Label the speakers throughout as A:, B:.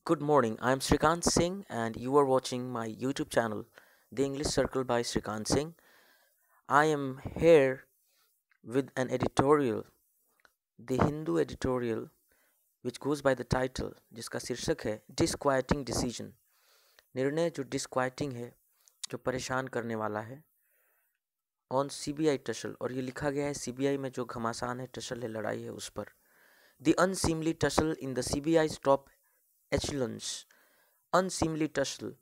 A: Good morning. I'm Shrikant Singh, and you are watching my YouTube channel, The English Circle by Shrikant Singh. I am here with an editorial, The Hindu editorial, which goes by the title, जिसका शीर्षक है Disquieting Decision. निर्णय जो disquieting है, जो परेशान करने वाला है, ऑन सीबीआई टसल, और ये लिखा गया है सीबीआई में जो घमासान है, टसल है, लड़ाई है उस पर. The unseemly tussle in the CBI's top echelons. Unseemly tussle,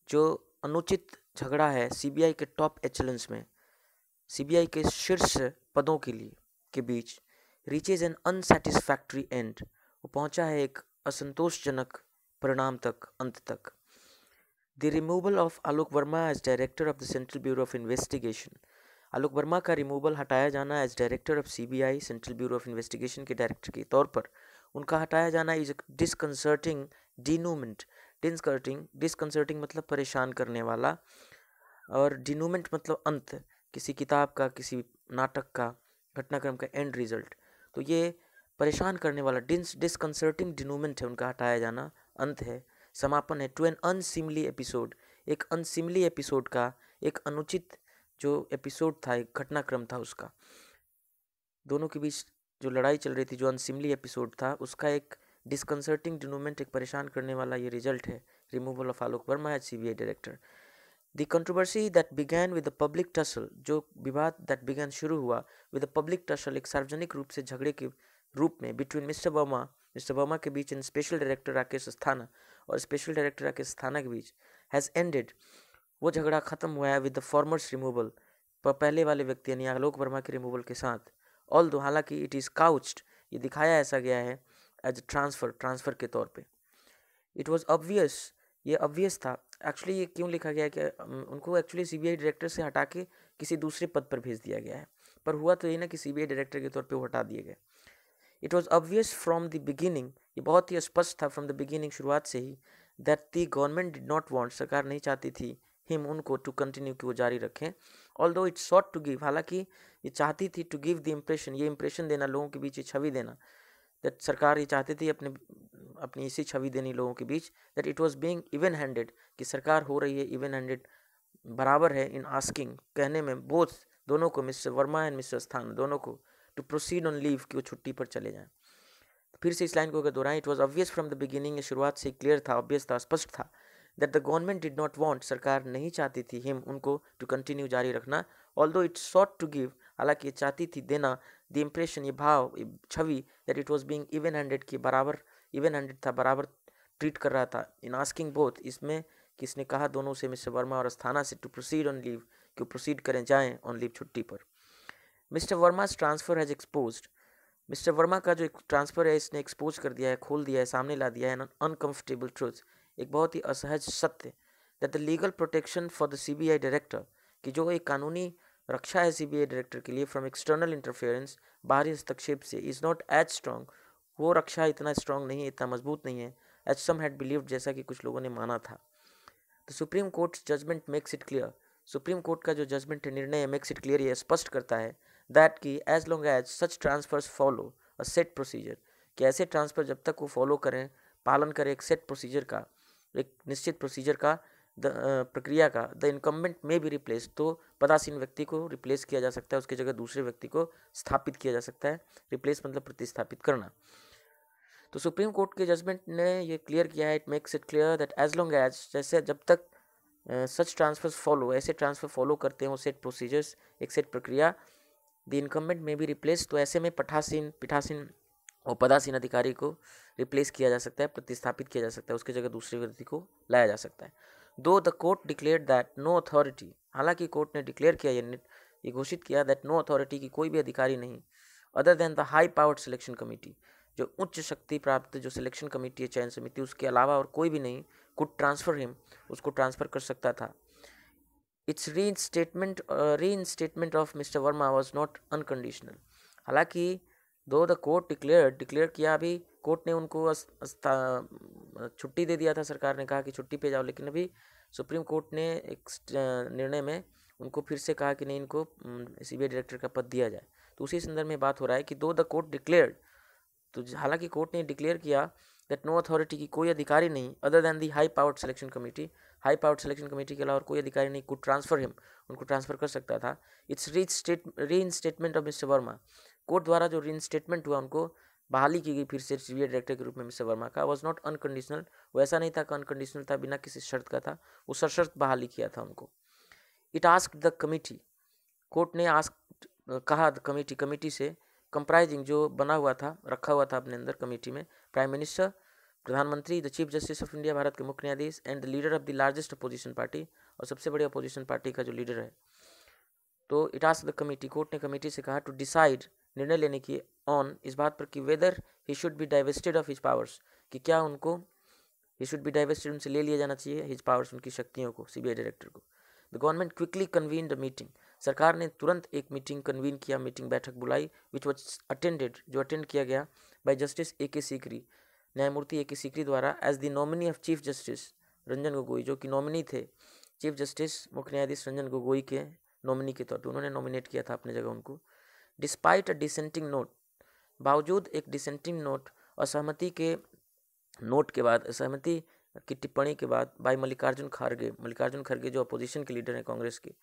A: जो अनुचित झगड़ा है सीबीआई के टॉप एचेलेंस में, सीबीआई के शीर्ष पदों के लिए के बीच, रीचेज एन अनसेटिस्फैक्ट्री एंड, वो पहुंचा है एक असंतोषजनक परिणाम तक, अंत तक. The removal of Alok Verma as director of the central bureau of investigation. Alok Verma का रिमूवल, हटाया जाना as director of CBI, central bureau of investigation के डायरेक्टर के तौर पर उनका हटाया जाना इज डिसकंसर्टिंग डिनूमेंट. डिसकंसर्टिंग मतलब परेशान करने वाला, और डिनूमेंट मतलब अंत, किसी किताब का, किसी नाटक का, घटनाक्रम का एंड रिजल्ट. तो ये परेशान करने वाला डिसकंसर्टिंग डिनूमेंट है, उनका हटाया जाना अंत है, समापन है. टू एन अनसिमली एपिसोड, एक अनसिमली एपिसोड का, एक अनुचित जो एपिसोड था, एक घटनाक्रम था उसका, दोनों के बीच जो लड़ाई चल रही थी, जो अनसिमली एपिसोड था उसका एक डिस्कंसर्टिंग डिनूमेंट, एक परेशान करने वाला ये रिजल्ट है, removal of Alok Verma as CBI director. The controversy that began with the public tussle, जो विवाद दैट बिगैन शुरू हुआ विद द पब्लिक टसल, एक सार्वजनिक रूप से झगड़े के रूप में, बिटवीन मिस्टर वर्मा के बीच and special director Rakesh Asthana, और स्पेशल डायरेक्टर राकेश अस्थाना के बीच, हैज़ एंडेड, वो झगड़ा खत्म हुआ है विद द फॉर्मर्स रिमूवल, पहले वाले व्यक्ति यानी आलोक वर्मा के रिमूवल के साथ. ऑल दो, हालांकि इट इज़ काउच्ड, ये दिखाया ऐसा गया है एज ट्रांसफ़र के तौर पे. इट वाज ऑब्वियस, ये ऑब्वियस था. एक्चुअली ये क्यों लिखा गया है कि उनको एक्चुअली सीबीआई डायरेक्टर से हटा के किसी दूसरे पद पर भेज दिया गया है, पर हुआ तो ये ना कि सीबीआई डायरेक्टर के तौर पे वो हटा दिए गए. It was obvious from the beginning, ये बहुत ही स्पष्ट था फ्रॉम द बिगिनिंग, शुरुआत से ही, that the government did not want, सरकार नहीं चाहती थी, हिम, उनको, टू कंटिन्यू, कि वो जारी रखें. ऑल दो इट सॉट टू गिव, हालांकि ये चाहती थी, टू गिव द इम्प्रेशन, ये इम्प्रेशन देना, लोगों के बीच ये छवि देना, दैट सरकार ये चाहती थी अपनी इसी छवि देनी लोगों के बीच, that it was being even handed, कि सरकार हो रही है इवन हैंडेड, बराबर है, इन आस्किंग, कहने में, बोथ, दोनों को, मिस्टर वर्मा एंड मिस्टर स्थान, दोनों को, टू प्रोसीड ऑन लीव, कि वो छुट्टी पर चले जाएं. फिर से इस लाइन को अगर दोहराएं, it was obvious from the beginning, शुरुआत से क्लियर था, ऑब्वियस था, स्पष्ट था, that the government did not want, सरकार नहीं चाहती थी, हिम, उनको, टू कंटिन्यू, जारी रखना. Although it sought to give, हालांकि ये चाहती थी देना, द इम्प्रेशन, ये भाव, ये छवि, that it was being even handed, की बराबर, इवन हैंडेड था, बराबर ट्रीट कर रहा था, इन आस्किंग बोथ, इसमें किसने कहा दोनों से, मिस्टर वर्मा और अस्थाना से, टू प्रोसीड ऑन लीव, कि प्रोसीड करें, जाएं ऑन लीव, छुट्टी पर. Mister Verma's transfer has exposed, mister Verma का जो ट्रांसफ़र है इसने एक्सपोज कर दिया है, खोल दिया है, सामने ला दिया है अनकम्फर्टेबल ट्रूथ, एक बहुत ही असहज सत्य, that the legal protection for the CBI director, कि जो एक कानूनी रक्षा है सीबीआई डायरेक्टर के लिए फ्रॉम एक्सटर्नल इंटरफेरेंस, बाहरी हस्तक्षेप से, इज़ नॉट एज स्ट्रॉन्ग, वो रक्षा इतना स्ट्रॉन्ग नहीं है, इतना मजबूत नहीं है, एज सम हैड बिलीव्ड, जैसा कि कुछ लोगों ने माना था. The supreme court judgement makes it clear, supreme court का जो जजमेंट है, निर्णय, मेक्स इट क्लियर, ये स्पष्ट करता है, दैट कि as long as such transfers follow a set procedure, कि ऐसे ट्रांसफ़र जब तक वो फॉलो करें, पालन करें एक सेट प्रोसीजर का, एक निश्चित प्रोसीजर का, प्रक्रिया का, the incumbent may be replace, तो पदासीन व्यक्ति को रिप्लेस किया जा सकता है, उसकी जगह दूसरे व्यक्ति को स्थापित किया जा सकता है. रिप्लेस मतलब प्रतिस्थापित करना. तो सुप्रीम कोर्ट के जजमेंट ने ये क्लियर किया है, it makes it clear that as long as, जैसे जब तक सच ट्रांसफर्स फॉलो, ऐसे ट्रांसफ़र फॉलो करते हैं वो सेट प्रोसीजर्स, एक सेट प्रक्रिया, the incumbent may be replace, तो ऐसे में पीठासीन और पदासीन अधिकारी को रिप्लेस किया जा सकता है, प्रतिस्थापित किया जा सकता है, उसकी जगह दूसरे व्यक्ति को लाया जा सकता है. Though the court declared that no authority, हालांकि कोर्ट ने डिक्लेयर किया, ये घोषित किया, दैट नो अथॉरिटी, की कोई भी अधिकारी नहीं, other than the high powered selection committee, जो उच्च शक्ति प्राप्त जो सिलेक्शन कमेटी है, चयन समिति, उसके अलावा और कोई भी नहीं, कुड ट्रांसफर हिम, उसको ट्रांसफ़र कर सकता था. Its reinstatement of mister Verma was not unconditional, हालांकि दो द कोर्ट डिक्लेयर किया, अभी कोर्ट ने उनको छुट्टी दे दिया था, सरकार ने कहा कि छुट्टी पे जाओ, लेकिन अभी सुप्रीम कोर्ट ने एक निर्णय में उनको फिर से कहा कि नहीं, इनको सीबीआई डायरेक्टर का पद दिया जाए. तो उसी संदर्भ में बात हो रहा है कि दो द कोर्ट डिक्लेयर्ड, तो हालांकि कोर्ट ने डिक्लेयर किया दैट नो अथॉरिटी, की कोई अधिकारी नहीं, other than the high powered selection committee, high powered selection committee के अलावा और कोई अधिकारी नहीं, कुड ट्रांसफर हिम, उनको ट्रांसफर कर सकता था। इट्स री इंस्टेटमेंट ऑफ मिस्टर वर्मा, कोर्ट द्वारा जो री इंस्टेटमेंट हुआ, उनको बहाली की गई फिर से सीबीआई डायरेक्टर के रूप में मिस्टर वर्मा का, वॉज नॉट अनकंडीशनल, वो ऐसा नहीं था कि अनकंडीशनल था, बिना किसी शर्त का था, वो सशर्त बहाली किया था उनको। It asked the committee, court ने आस्क कहा कमेटी, कमेटी से कंप्राइजिंग, जो बना हुआ था, रखा हुआ था अपने अंदर कमेटी में, प्राइम मिनिस्टर, प्रधानमंत्री, the chief justice of India, Bharat के मुख्य न्यायाधीश, and the leader of the largest opposition party, और सबसे बड़ी अपोजिशन पार्टी का जो लीडर है। तो it asked the committee, court ने कमेटी से कहा टू डिसाइड, निर्णय लेने की, ऑन, इस बात पर कि weather he should be divested of his powers, कि क्या उनको, ही शुड बी डाइवेस्टेड, उनसे ले लिया जाना चाहिए हिज पावर्स, उनकी शक्तियों को, सीबीआई डायरेक्टर को। The government quickly convened a meeting, सरकार ने तुरंत एक मीटिंग कन्वीन किया, मीटिंग बैठक बुलाई, विच वॉज अटेंडेड, जो अटेंड किया गया bye justice A K Sikri, न्यायमूर्ति ए के सीकरी द्वारा, as the nominee of chief justice Ranjan Gogoi, जो कि नॉमिनी थे चीफ जस्टिस मुख्य न्यायाधीश रंजन गोगोई के नॉमिनी के तौर पर, उन्होंने नॉमिनेट किया था अपने जगह उनको। डिस्पाइट अ डिसेंटिंग नोट, बावजूद एक डिसेंटिंग नोट, असहमति के नोट के बाद, असहमति की टिप्पणी के बाद, बाय मल्लिकार्जुन खड़गे, मल्लिकार्जुन खड़गे जो अपोजिशन के लीडर हैं कांग्रेस के,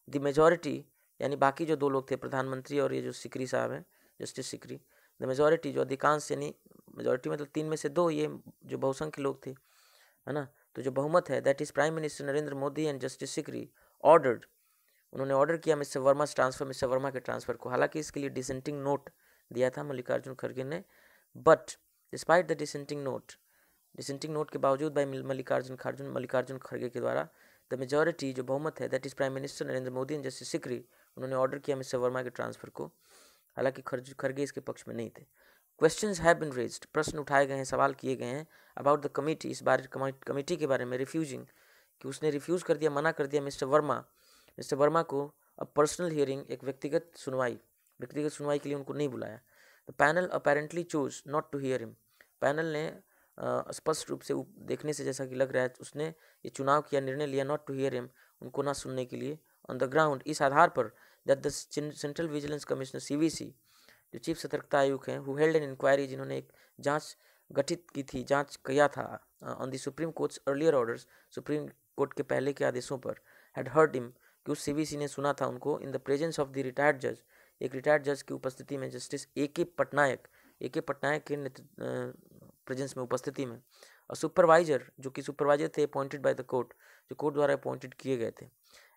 A: द मेजॉरिटी, यानी बाकी जो दो लोग थे, प्रधानमंत्री और ये जो सिकरी साहब हैं, जस्टिस सिकरी, द मेजॉरिटी, जो अधिकांश, यानी मेजॉरिटी मतलब 3 में से 2, ये जो बहुसंख्य लोग थे, है ना, तो जो बहुमत है, that is prime minister Narendra Modi and justice Sikri, ordered, उन्होंने ऑर्डर किया mister Verma transfer, mister Verma के ट्रांसफर को। हालांकि इसके लिए डिसेंटिंग नोट दिया था मल्लिकार्जुन खड़गे ने, but despite the dissenting note, dissenting note के बावजूद बाय मल्लिकार्जुन खड़गे के द्वारा, द मेजॉरिटी, जो बहुमत है, that is prime minister Narendra Modi and justice Sikri, उन्होंने ऑर्डर किया मिस्टर वर्मा के ट्रांसफर को। हालांकि खड़गे इसके पक्ष में नहीं थे। क्वेश्चंस हैव बीन रेज्ड, प्रश्न उठाए गए हैं, सवाल किए गए हैं, अबाउट द कमेटी, इस बार कमेटी के बारे में, रिफ्यूजिंग, कि उसने रिफ्यूज कर दिया, मना कर दिया मिस्टर वर्मा को अब पर्सनल हियरिंग, एक व्यक्तिगत सुनवाई के लिए उनको नहीं बुलाया। The panel apparently chose not to hear him, panel ने स्पष्ट रूप से देखने से जैसा कि लग रहा है, उसने ये चुनाव किया, निर्णय लिया, नॉट टू हियर हिम, उनको ना सुनने के लिए, ऑन द ग्राउंड, इस आधार पर, that the central vigilance commissioner CVC, जो चीफ सतर्कता आयुक्त हैं, हु हेल्ड एन इंक्वायरी, जिन्होंने एक जांच गठित की थी, जांच किया था on the supreme courts earlier orders, supreme court के पहले के आदेशों पर, हैड हर्ड हिम, कि उस सीवीसी ने सुना था उनको, in the presence of the retired जज, एक रिटायर्ड जज की उपस्थिति में, जस्टिस ए के पटनायक के प्रेजेंस में, उपस्थिति में, और सुपरवाइजर, जो कि सुपरवाइजर थे अपॉइंटेड बाय द कोर्ट, जो कोर्ट द्वारा अपॉइंटेड किए गए थे,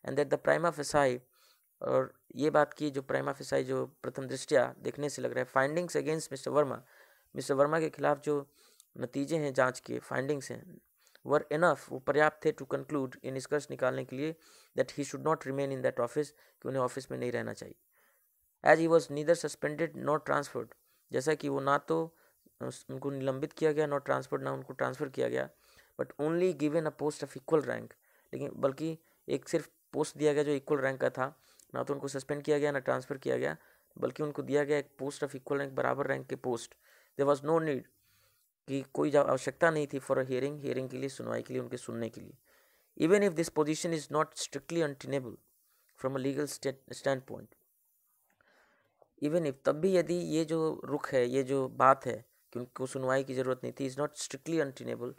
A: and that the prima facie, और ये बात की, जो प्राइमा फेसाई, जो प्रथम दृष्टया देखने से लग रहा है, फाइंडिंग्स अगेंस्ट मिस्टर वर्मा के खिलाफ जो नतीजे हैं जांच के, फाइंडिंग्स हैं, वर इनफ, वो पर्याप्त थे, टू कंक्लूड, ये निष्कर्ष निकालने के लिए, that he should not remain in that office, कि उन्हें ऑफिस में नहीं रहना चाहिए। As he was neither suspended not transferred, जैसा कि वो ना तो उनको निलंबित किया गया, नॉट ट्रांसफर्ड, ना उनको ट्रांसफर किया गया, but only given a post of equal rank, लेकिन बल्कि एक सिर्फ पोस्ट दिया गया जो इक्वल रैंक का था, ना तो उनको सस्पेंड किया गया, ना ट्रांसफर किया गया, बल्कि उनको दिया गया एक पोस्ट ऑफ इक्वल रैंक, बराबर रैंक के post. There was no need, कि कोई आवश्यकता नहीं थी, फॉर अ हियरिंग के लिए, सुनवाई के लिए, उनके सुनने के लिए। Even if this position is not strictly untenable from a legal stand point, even if, तब भी यदि ये जो रुख है, ये जो बात है कि उनको सुनवाई की ज़रूरत नहीं थी, इज़ नॉट स्ट्रिक्टली अनटेनेबल,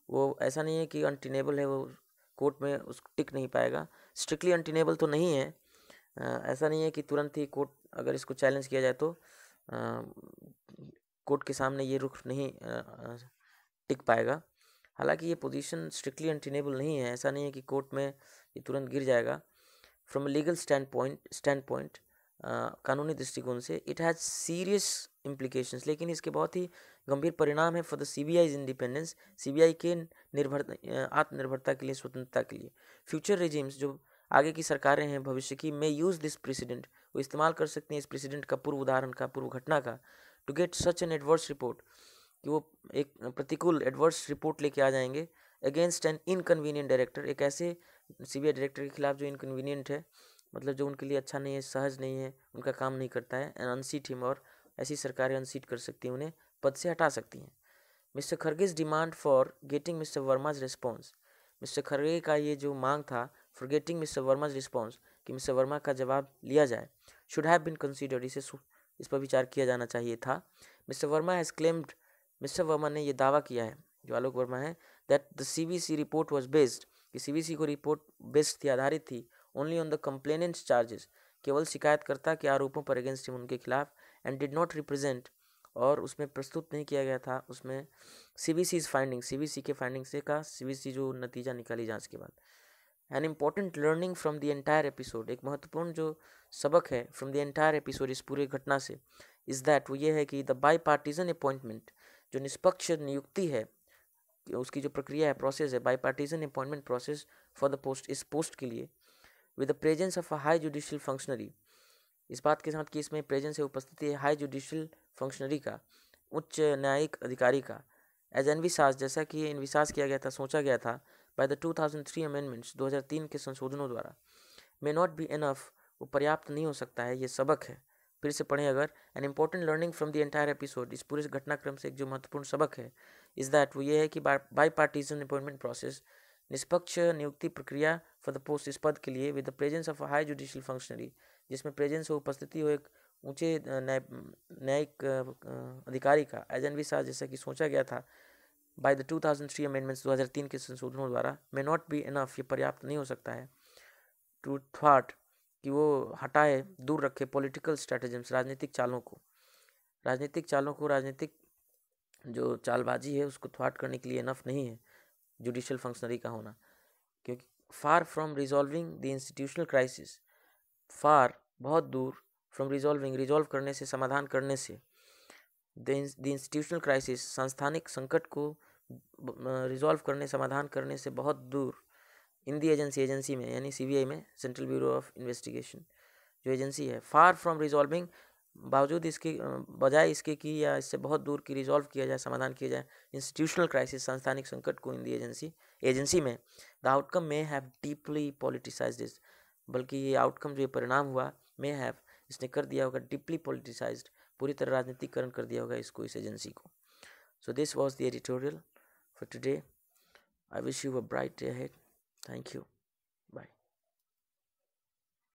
A: वो ऐसा नहीं है कि अनटेनेबल है, वो कोर्ट में उस टिक नहीं पाएगा, स्ट्रिक्टली अनटेनेबल तो नहीं है, ऐसा नहीं है कि तुरंत ही कोर्ट, अगर इसको चैलेंज किया जाए तो कोर्ट के सामने ये रुख नहीं टिक पाएगा। हालांकि ये पोजीशन स्ट्रिक्टली अनटेनेबल नहीं है, ऐसा नहीं है कि कोर्ट में ये तुरंत गिर जाएगा। फ्रॉम लीगल स्टैंड पॉइंट, कानूनी दृष्टिकोण से, इट हैज़ सीरियस इम्प्लीकेशंस, लेकिन इसके बहुत ही गंभीर परिणाम है, for the CBI independence, CBI के आत्मनिर्भरता के लिए, स्वतंत्रता के लिए। फ्यूचर रेजिम्स, जो आगे की सरकारें हैं भविष्य की, मे यूज़ दिस प्रेसिडेंट, वो इस्तेमाल कर सकती हैं इस प्रेसिडेंट का, पूर्व उदाहरण का, पूर्व घटना का, to get such an adverse report, कि वो एक प्रतिकूल एडवर्स रिपोर्ट लेके आ जाएंगे, अगेंस्ट एन इनकन्वीनियंट डायरेक्टर, एक ऐसे सीबीआई डायरेक्टर के खिलाफ जो इनकन्वीनियंट है, मतलब जो उनके लिए अच्छा नहीं है, सहज नहीं है, उनका काम नहीं करता है, एंड अनसीट हिम, और ऐसी सरकारें अनसीट कर सकती हैं, उन्हें पद से हटा सकती हैं। Mister Kharge's demand for getting mister Verma's response, mister खड़गे का ये जो मांग था, for getting mister Verma's response, कि मिस्टर वर्मा का जवाब लिया जाए, शुड हैव बीन कंसीडर्ड, इस पर विचार किया जाना चाहिए था। Mister Verma has claimed mister Verma ने यह दावा किया है, जो आलोक वर्मा है, that the CVC report was based, कि सीवीसी को रिपोर्ट बेस्ड थी, आधारित थी, only on the complainants charges, केवल शिकायतकर्ता के आरोपों पर अगेंस्ट हिम, उनके खिलाफ, एंड डिड नॉट रिप्रेजेंट, और उसमें प्रस्तुत नहीं किया गया था उसमें सीवीसीज फाइंडिंग, सीवीसी के फाइंडिंग से का सीवीसी जो नतीजा निकाली जांच के बाद। An important learning from the entire episode, एक महत्वपूर्ण जो सबक है फ्रॉम द एंटायर एपिसोड, इस पूरे घटना से, इज़ दैट वो ये है कि द बाई पार्टीजन अपॉइंटमेंट, जो निष्पक्ष नियुक्ति है, उसकी जो प्रक्रिया है, प्रोसेस है, by partisan appointment process for the post, इस पोस्ट के लिए, with the presence of a high judicial functionary, इस बात के साथ कि इसमें प्रेजेंस है, उपस्थिति है हाई जुडिशियल फंक्शनरी का, उच्च न्यायिक अधिकारी का, एज एनविसाज, जैसा कि इनविसाज किया गया था, सोचा गया था, बाय द 2003 अमेंडमेंट्स, 2003 के संशोधनों द्वारा, मे नॉट बी इनफ, वो पर्याप्त नहीं हो सकता है, ये सबक है। फिर से पढ़ें अगर, an important learning from the entire episode, इस पूरे घटनाक्रम से एक जो महत्वपूर्ण सबक है, इज़ दैट वो ये है कि बाई पार्टीजन अपॉइंटमेंट प्रोसेस, निष्पक्ष नियुक्ति प्रक्रिया फॉर द पोस्ट, इस पद के लिए, with the presence of a high judicial functionary, जिसमें प्रेजेंस हो, उपस्थिति हो एक ऊंचे न्यायिक अधिकारी का, एज एन विसाज, जैसा कि सोचा गया था, बाय द 2003 अमेंडमेंट्स, 2003 के संशोधनों द्वारा, मे नॉट बी इनफ, ये पर्याप्त नहीं हो सकता है, टू थॉट, कि वो हटाए, दूर रखे पॉलिटिकल स्ट्रेटेजम्स, राजनीतिक चालों को, राजनीतिक चालों को, राजनीतिक जो चालबाजी है उसको थ्वाट करने के लिए इनफ नहीं है जुडिशियल फंक्शनरी का होना, क्योंकि far from resolving the institutional crisis, far बहुत दूर, फ्रॉम रिजॉल्विंग रिजॉल्व करने से, समाधान करने से, द इंस्टीट्यूशनल क्राइसिस, संस्थानिक संकट को रिजॉल्व करने, समाधान करने से बहुत दूर, इन दी एजेंसी, एजेंसी में, यानी सीबीआई में, सेंट्रल ब्यूरो ऑफ इन्वेस्टिगेशन जो एजेंसी है, फार फ्रॉम रिजॉल्विंग, बावजूद इसके, बजाय इसके कि या इससे बहुत दूर की रिजॉल्व किया जाए, समाधान किया जाए इंस्टीट्यूशनल क्राइसिस, संस्थानिक संकट को, इन दी एजेंसी, एजेंसी में, द आउटकम में हैव डीपली पॉलिटिसाइज्ड दिस, बल्कि ये आउटकम जो ये परिणाम हुआ, मे हैव, इसने कर दिया होगा, डीपली पॉलिटिसाइज्ड, पूरी तरह राजनीतिकरण कर दिया होगा इसको, इस एजेंसी को। So this was the editorial for today. I wish you a bright day ahead. Thank you.